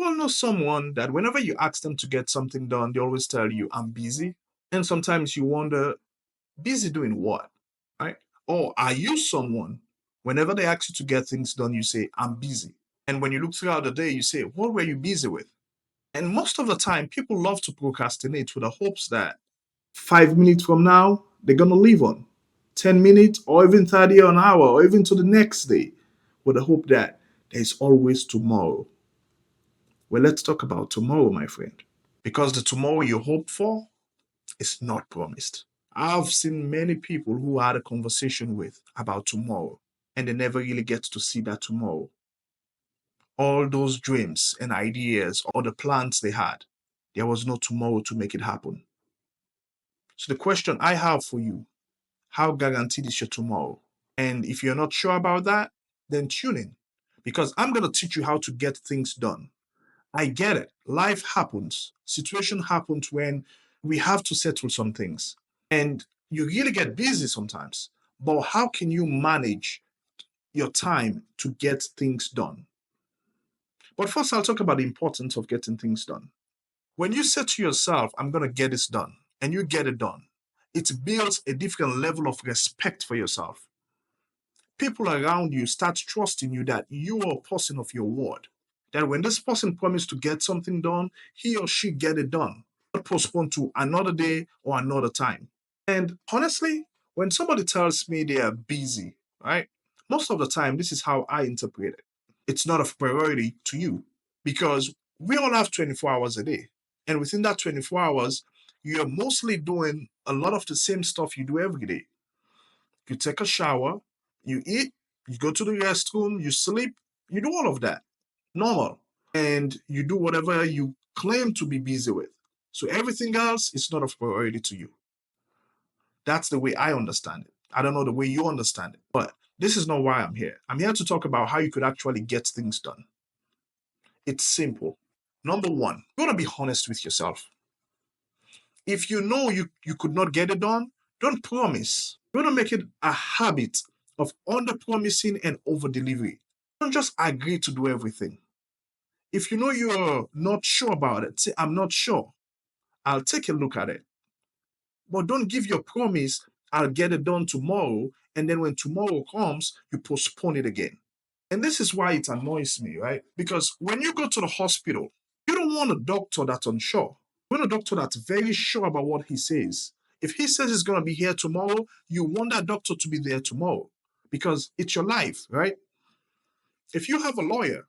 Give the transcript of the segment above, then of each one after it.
you all know someone that whenever you ask them to get something done, they always tell you, I'm busy? And sometimes you wonder, busy doing what? Right? Or are you someone, whenever they ask you to get things done, you say, I'm busy. And when you look throughout the day, you say, what were you busy with? And most of the time, people love to procrastinate with the hopes that 5 minutes from now, they're going to leave on 10 minutes or even 30 an hour or even to the next day with the hope that there's always tomorrow. Well, let's talk about tomorrow, my friend. Because the tomorrow you hope for is not promised. I've seen many people who I had a conversation with about tomorrow and they never really get to see that tomorrow. All those dreams and ideas or the plans they had, there was no tomorrow to make it happen. So the question I have for you, how guaranteed is your tomorrow? And if you're not sure about that, then tune in because I'm going to teach you how to get things done. I get it. Life happens. Situation happens when we have to settle some things. And you really get busy sometimes. But how can you manage your time to get things done? But first, I'll talk about the importance of getting things done. When you say to yourself, I'm going to get this done, and you get it done, it builds a different level of respect for yourself. People around you start trusting you that you are a person of your word. That when this person promised to get something done, he or she get it done, not postponed to another day or another time. And honestly, when somebody tells me they are busy, right? Most of the time, this is how I interpret it. It's not of priority to you because we all have 24 hours a day. And within that 24 hours, you're mostly doing a lot of the same stuff you do every day. You take a shower, you eat, you go to the restroom, you sleep, you do all of that. Normal. And you do whatever you claim to be busy with. So everything else is not of priority to you. That's the way I understand it. I don't know the way you understand it, but this is not why I'm here. I'm here to talk about how you could actually get things done. It's simple. Number one, you want to be honest with yourself. If you know you could not get it done, don't promise. You want to make it a habit of under promising and over delivery. Don't just agree to do everything. If you know you're not sure about it, say, I'm not sure. I'll take a look at it. But don't give your promise, I'll get it done tomorrow. And then when tomorrow comes, you postpone it again. And this is why it annoys me, right? Because when you go to the hospital, you don't want a doctor that's unsure. You want a doctor that's very sure about what he says. If he says he's going to be here tomorrow, you want that doctor to be there tomorrow because it's your life, right? If you have a lawyer,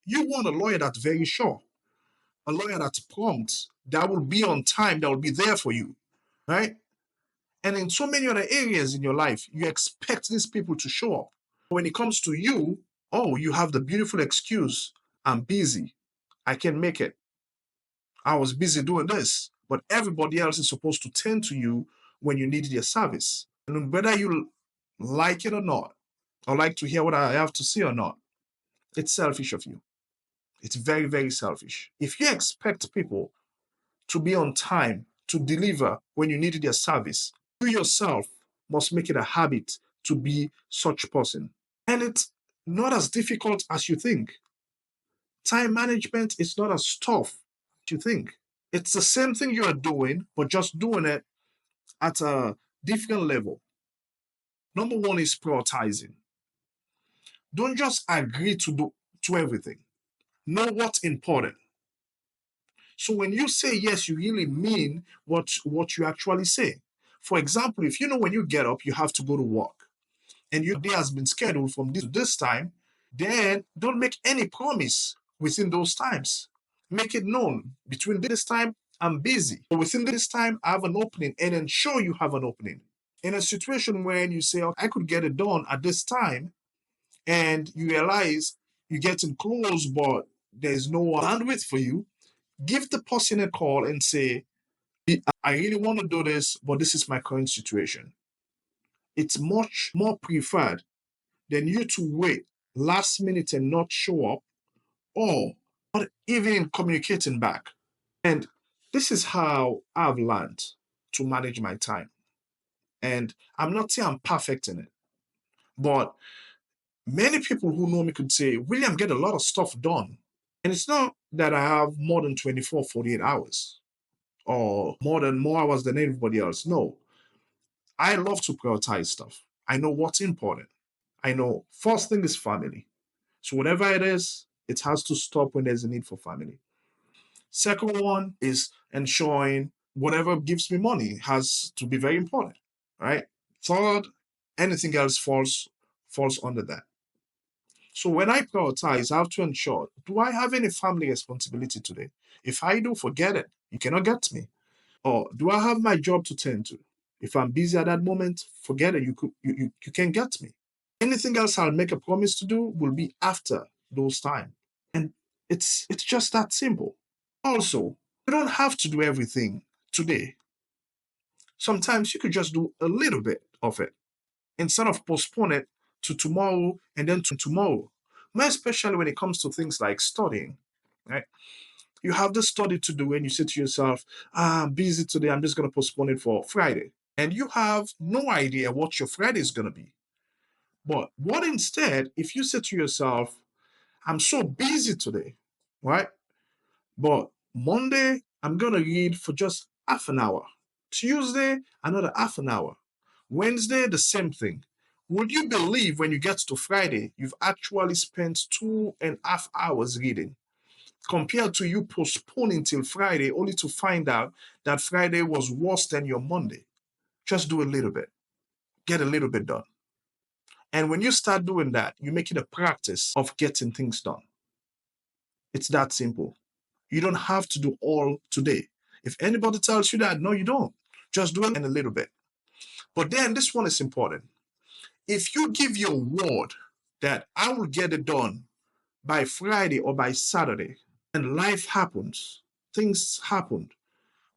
you want a lawyer that's very sure, a lawyer that's prompt, that will be on time, that will be there for you, right? And in so many other areas in your life, you expect these people to show up. When it comes to you, oh, you have the beautiful excuse, I'm busy. I can't make it. I was busy doing this. But everybody else is supposed to tend to you when you need their service. And whether you like it or not, or like to hear what I have to say or not, it's selfish of you. It's very, very selfish. If you expect people to be on time, to deliver when you need their service, you yourself must make it a habit to be such person. And it's not as difficult as you think. Time management is not as tough as you think. It's the same thing you are doing, but just doing it at a different level. Number one is prioritizing. Don't just agree to do to everything. Know what's important. So when you say yes, you really mean what you actually say. For example, if you know when you get up, you have to go to work, and your day has been scheduled from this to this time, then don't make any promise within those times. Make it known between this time I'm busy. But within this time I have an opening and ensure you have an opening. In a situation where you say, oh, I could get it done at this time, and you realize you're getting close, but there's no bandwidth for you, give the person a call and say, I really want to do this, but this is my current situation. It's much more preferred than you to wait last minute and not show up or not even communicating back. And this is how I've learned to manage my time. And I'm not saying I'm perfect in it, but many people who know me could say, William, get a lot of stuff done. And it's not that I have more than 24, 48 hours or more hours than anybody else. No, I love to prioritize stuff. I know what's important. I know first thing is family. So whatever it is, it has to stop when there's a need for family. Second one is ensuring whatever gives me money has to be very important, right? Third, anything else falls under that. So when I prioritize, I have to ensure, do I have any family responsibility today? If I do, forget it. You cannot get me. Or do I have my job to tend to? If I'm busy at that moment, forget it. You can't get me. Anything else I'll make a promise to do will be after those time. And it's just that simple. Also, you don't have to do everything today. Sometimes you could just do a little bit of it instead of postpone it to tomorrow and then to tomorrow. More especially when it comes to things like studying, right? You have this study to do and you say to yourself, I'm busy today, I'm just going to postpone it for Friday. And you have no idea what your Friday is going to be. But what instead, if you say to yourself, I'm so busy today, right? But Monday, I'm going to read for just half an hour. Tuesday, another half an hour. Wednesday, the same thing. Would you believe when you get to Friday, you've actually spent 2.5 hours reading compared to you postponing till Friday only to find out that Friday was worse than your Monday? Just do a little bit, get a little bit done. And when you start doing that, you make it a practice of getting things done. It's that simple. You don't have to do all today. If anybody tells you that, no, you don't. Just do it in a little bit. But then this one is important. If you give your word that I will get it done by Friday or by Saturday, and life happens, things happen,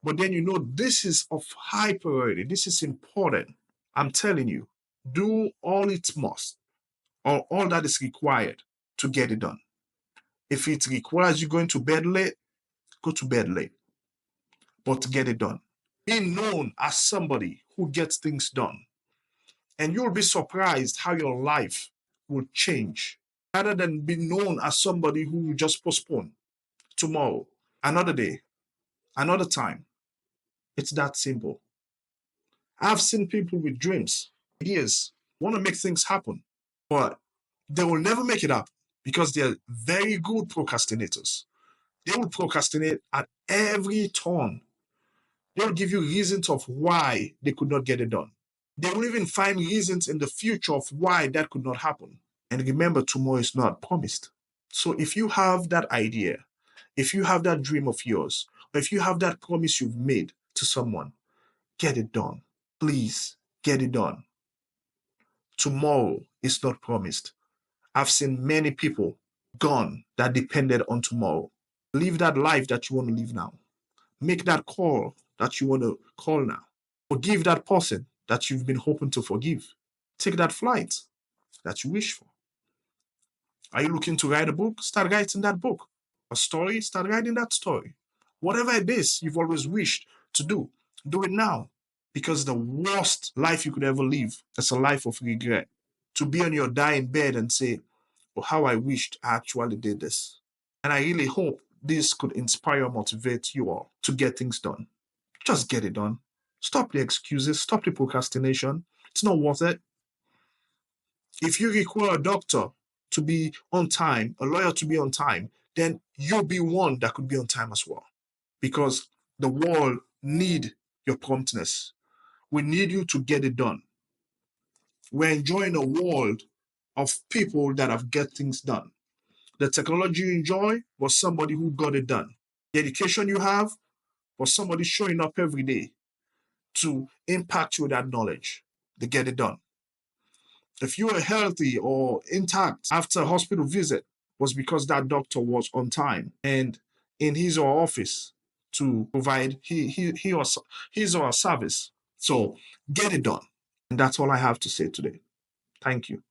but then you know this is of high priority, this is important. I'm telling you, do all it must or all that is required to get it done. If it requires you going to bed late, go to bed late, but get it done. Be known as somebody who gets things done. And you'll be surprised how your life will change rather than be known as somebody who will just postpone tomorrow, another day, another time. It's that simple. I've seen people with dreams, ideas, want to make things happen, but they will never make it up because they're very good procrastinators. They will procrastinate at every turn. They'll give you reasons of why they could not get it done. They will even find reasons in the future of why that could not happen. And remember, tomorrow is not promised. So if you have that idea, if you have that dream of yours, or if you have that promise you've made to someone, get it done. Please get it done. Tomorrow is not promised. I've seen many people gone that depended on tomorrow. Live that life that you want to live now. Make that call that you want to call now. Forgive that person that you've been hoping to forgive. Take that flight that you wish for. Are you looking to write a book? Start writing that book. A story? Start writing that story. Whatever it is you've always wished to do it now. Because the worst life you could ever live is a life of regret. To be on your dying bed and say, oh, how I wished I actually did this. And I really hope this could inspire or motivate you all to get things done. Just get it done. Stop the excuses, stop the procrastination. It's not worth it. If you require a doctor to be on time, a lawyer to be on time, then you'll be one that could be on time as well. Because the world need your promptness. We need you to get it done. We're enjoying a world of people that have get things done. The technology you enjoy was somebody who got it done. The education you have was somebody showing up every day to impact you with that knowledge. They get it done. If you were healthy or intact after a hospital visit, was because that doctor was on time and in his or her office to provide he or his or her service. So get it done. And that's all I have to say today. Thank you.